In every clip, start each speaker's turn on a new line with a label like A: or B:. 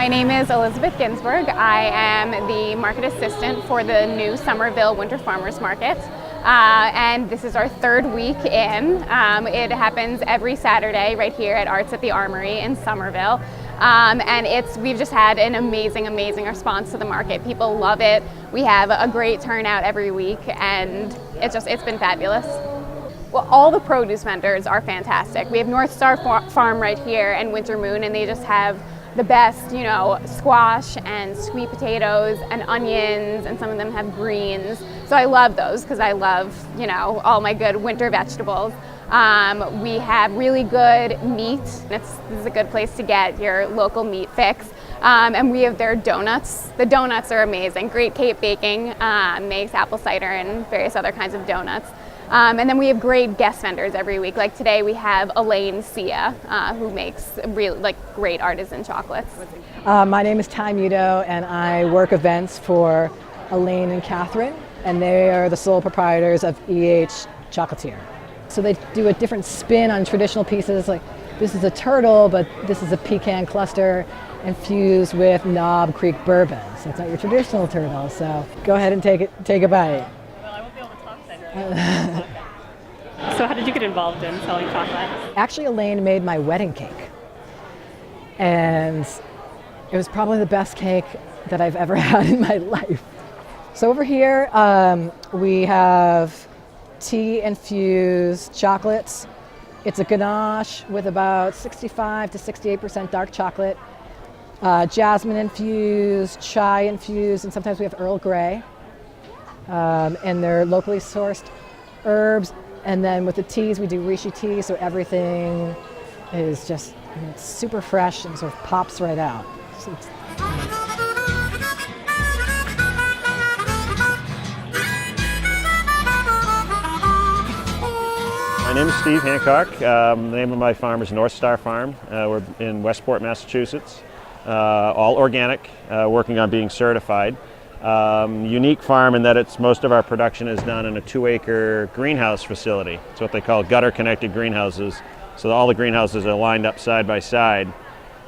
A: My name is Elizabeth Ginsberg. I am the market assistant for the new Somerville Winter Farmers Market. And this is our third week in. It happens every Saturday right here at Arts at the Armory in Somerville. And we've just had an amazing response to the market. People love it. We have a great turnout every week, and it's been fabulous. Well, all the produce vendors are fantastic. We have North Star Farm right here and Winter Moon, and they just have the best, squash and sweet potatoes and onions, and some of them have greens. So I love those because I love, all my good winter vegetables. We have really good meat. This is a good place to get your local meat fix. And we have their donuts. The donuts are amazing. Great Cape Baking makes apple cider and various other kinds of donuts. And then we have great guest vendors every week. Like today we have Elaine Sia, who makes really great artisan chocolates.
B: My name is Ty Muto, and I work events for Elaine and Catherine, and they are the sole proprietors of EH Chocolatier. So they do a different spin on traditional pieces, like this is a turtle, but this is a pecan cluster infused with Knob Creek bourbon. So it's not your traditional turtle. So go ahead and take a bite.
C: So how did you get involved in selling chocolate?
B: Actually, Elaine made my wedding cake, and it was probably the best cake that I've ever had in my life. So over here we have tea-infused chocolates. It's a ganache with about 65 to 68% dark chocolate, jasmine-infused, chai-infused, and sometimes we have Earl Grey. And they're locally sourced herbs. And then with the teas, we do reishi tea, so everything is just it's super fresh and sort of pops right out.
D: My name is Steve Hancock. The name of my farm is North Star Farm. We're in Westport, Massachusetts. All organic, working on being certified. Unique farm in that most of our production is done in a 2-acre greenhouse facility. It's what they call gutter-connected greenhouses. So all the greenhouses are lined up side by side.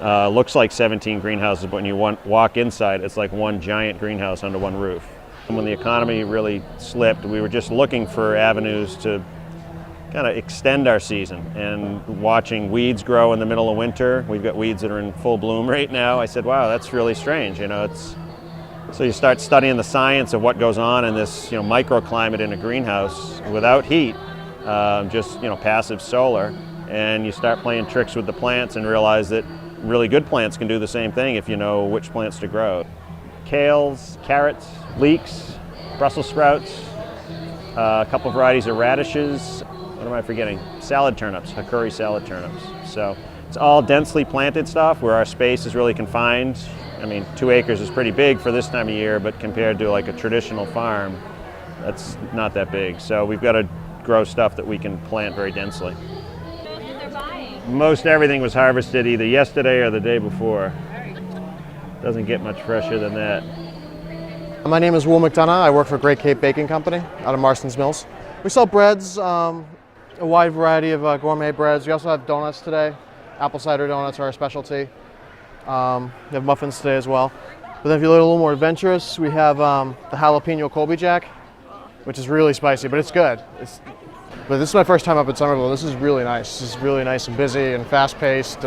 D: Looks like 17 greenhouses, but when you walk inside, it's like one giant greenhouse under one roof. And when the economy really slipped, we were just looking for avenues to kind of extend our season, and watching weeds grow in the middle of winter. We've got weeds that are in full bloom right now. I said, wow, that's really strange. So you start studying the science of what goes on in this, microclimate in a greenhouse without heat, just passive solar, and you start playing tricks with the plants and realize that really good plants can do the same thing if you know which plants to grow. Kales, carrots, leeks, Brussels sprouts, a couple varieties of radishes. What am I forgetting? Salad turnips, Hakuri salad turnips. So it's all densely planted stuff where our space is really confined. 2 acres is pretty big for this time of year, but compared to like a traditional farm, that's not that big. So we've got to grow stuff that we can plant very densely. Most everything was harvested either yesterday or the day before. Doesn't get much fresher than that.
E: My name is Will McDonough. I work for Great Cape Baking Company out of Marston's Mills. We sell breads, a wide variety of gourmet breads. We also have donuts today. Apple cider donuts are our specialty. We have muffins today as well. But then if you're a little more adventurous, we have the jalapeno Colby Jack, which is really spicy, but it's good. But this is my first time up at Somerville. This is really nice. This is really nice and busy and fast-paced.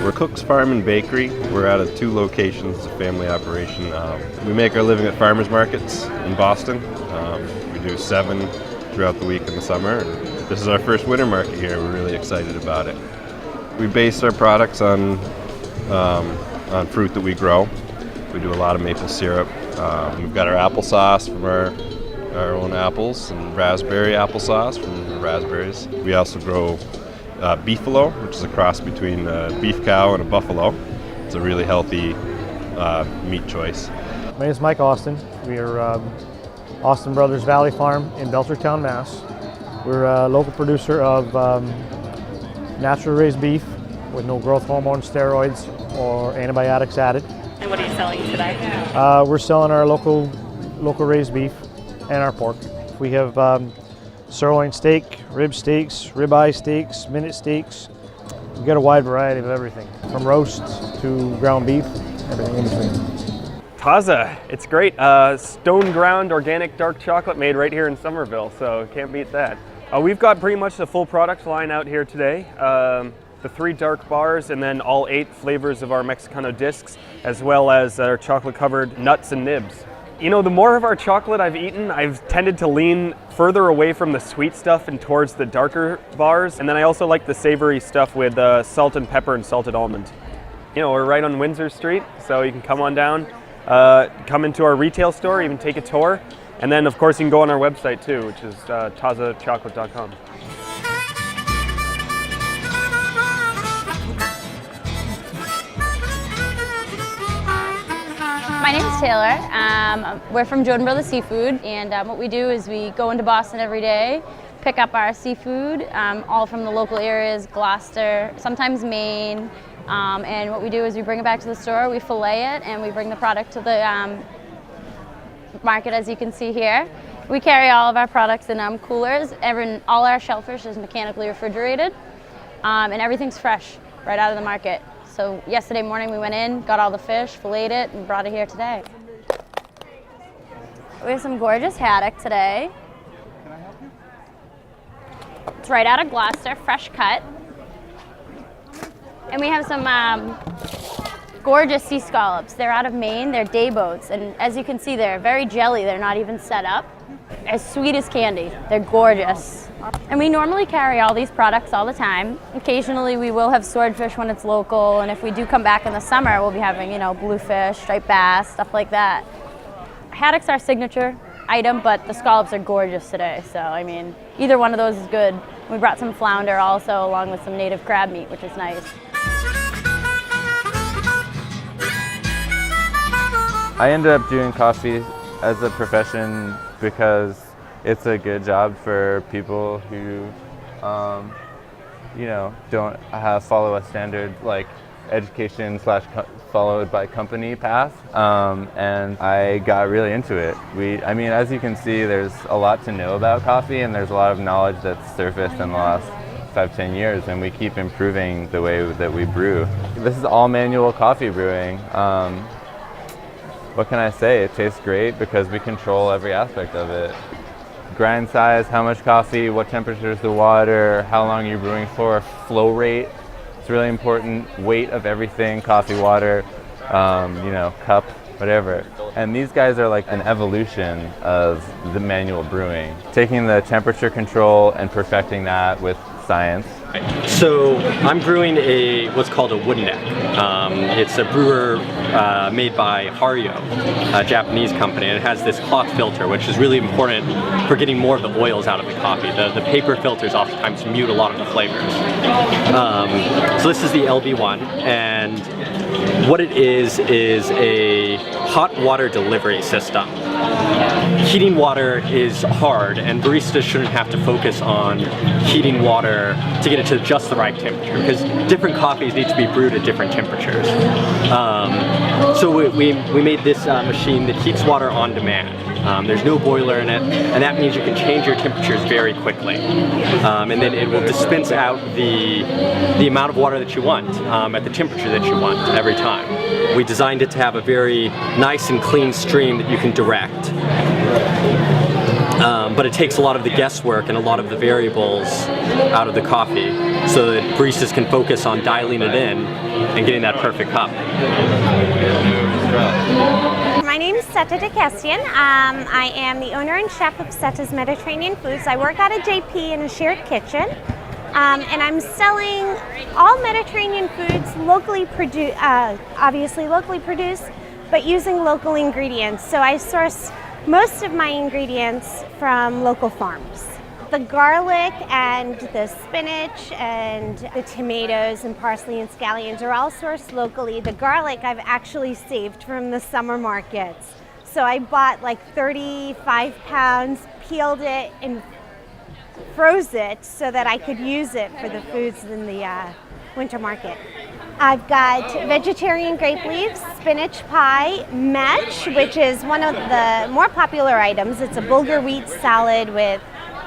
F: We're Cook's Farm and Bakery. We're out of 2 locations. It's a family operation. We make our living at farmers markets in Boston. We do 7 throughout the week in the summer. This is our first winter market here. We're really excited about it. We base our products on fruit that we grow. We do a lot of maple syrup. We've got our applesauce from our own apples, and raspberry applesauce from the raspberries. We also grow beefalo, which is a cross between a beef cow and a buffalo. It's a really healthy meat choice.
G: My name is Mike Austin. We are Austin Brothers Valley Farm in Belchertown, Mass. We're a local producer of natural raised beef with no growth hormone, steroids, or antibiotics added.
C: And what are you selling today?
G: We're selling our local raised beef and our pork. We have sirloin steak, rib steaks, ribeye steaks, minute steaks. We got a wide variety of everything, from roast to ground beef, everything in between.
H: Taza, it's great. Stone ground organic dark chocolate made right here in Somerville, so can't beat that. We've got pretty much the full product line out here today. The 3 dark bars and then all 8 flavors of our Mexicano discs, as well as our chocolate covered nuts and nibs. You know, the more of our chocolate I've eaten, I've tended to lean further away from the sweet stuff and towards the darker bars. And then I also like the savory stuff with salt and pepper and salted almond. You know, we're right on Windsor Street, so you can come on down, come into our retail store, even take a tour. And then, of course, you can go on our website too, which is tazachocolate.com.
I: My name is Taylor. We're from Jordan Brothers Seafood, and what we do is we go into Boston every day, pick up our seafood, all from the local areas, Gloucester, sometimes Maine, and what we do is we bring it back to the store, we fillet it, and we bring the product to the market, as you can see here. We carry all of our products in coolers. All our shellfish is mechanically refrigerated, and everything's fresh right out of the market. So yesterday morning we went in, got all the fish, filleted it, and brought it here today. We have some gorgeous haddock today. Can I help you? It's right out of Gloucester, fresh cut. And we have some gorgeous sea scallops. They're out of Maine, they're day boats, and as you can see, they're very jelly, they're not even set up. As sweet as candy, they're gorgeous. And we normally carry all these products all the time. Occasionally we will have swordfish when it's local, and if we do come back in the summer, we'll be having, you know, bluefish, striped bass, stuff like that. Haddock's our signature item, but the scallops are gorgeous today, so I mean, either one of those is good. We brought some flounder also, along with some native crab meat, which is nice.
J: I ended up doing coffee as a profession because it's a good job for people who, you know, don't follow a standard like education / followed by company path, and I got really into it. I mean, as you can see, there's a lot to know about coffee, and there's a lot of knowledge that's surfaced in the last 5-10 years, and we keep improving the way that we brew. This is all manual coffee brewing. What can I say? It tastes great because we control every aspect of it. Grind size, how much coffee, what temperature is the water, how long you're brewing for, flow rate. It's really important. Weight of everything, coffee, water, you know, cup, whatever. And these guys are like an evolution of the manual brewing. Taking the temperature control and perfecting that with science.
K: So I'm brewing what's called a wood neck. It's a brewer made by Hario, a Japanese company, and it has this cloth filter, which is really important for getting more of the oils out of the coffee. The paper filters oftentimes mute a lot of the flavors. So this is the LB1, and what it is a hot water delivery system. Heating water is hard, and baristas shouldn't have to focus on heating water to get it to just the right temperature, because different coffees need to be brewed at different temperatures. So we made this machine that heats water on demand. There's no boiler in it, and that means you can change your temperatures very quickly. And then it will dispense out the amount of water that you want at the temperature that you want every time. We designed it to have a very nice and clean stream that you can direct. But it takes a lot of the guesswork and a lot of the variables out of the coffee so that baristas can focus on dialing it in and getting that perfect cup.
L: My name is Seta Dekessian. I am the owner and chef of Seta's Mediterranean Foods. I work out of JP in a shared kitchen, and I'm selling all Mediterranean foods locally produced, obviously locally produced, but using local ingredients. So I source most of my ingredients from local farms. The garlic and the spinach and the tomatoes and parsley and scallions are all sourced locally. The garlic I've actually saved from the summer markets. So I bought like 35 pounds, peeled it and froze it so that I could use it for the foods in the winter market. I've got vegetarian grape leaves, spinach pie, mech, which is one of the more popular items. It's a bulgur wheat salad with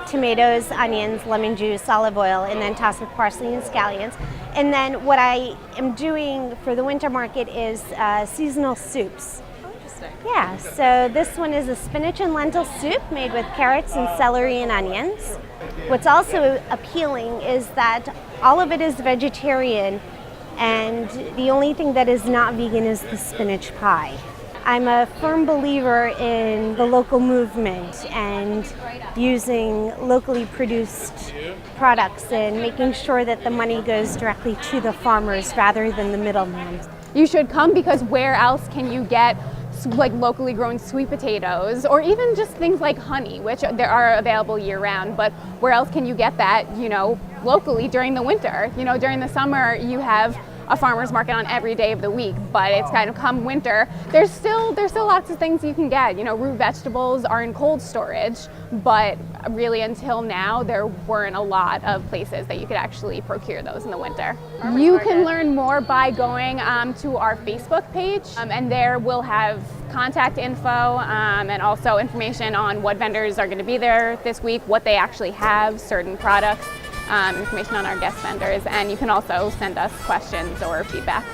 L: tomatoes, onions, lemon juice, olive oil, and then toss with parsley and scallions. And then what I am doing for the winter market is seasonal soups.
M: Interesting.
L: Yeah, so this one is a spinach and lentil soup made with carrots and celery and onions. What's also appealing is that all of it is vegetarian, and the only thing that is not vegan is the spinach pie. I'm a firm believer in the local movement and using locally produced products and making sure that the money goes directly to the farmers rather than the middleman.
A: You should come, because where else can you get like locally grown sweet potatoes, or even just things like honey, which there are available year round, but where else can you get that, locally during the winter? During the summer you have a farmer's market on every day of the week, but it's kind of come winter, there's still lots of things you can get. Root vegetables are in cold storage, but really until now there weren't a lot of places that you could actually procure those in the winter. You can learn more by going to our Facebook page, and there we'll have contact info and also information on what vendors are going to be there this week, what they actually have, certain products. Information on our guest vendors, and you can also send us questions or feedback.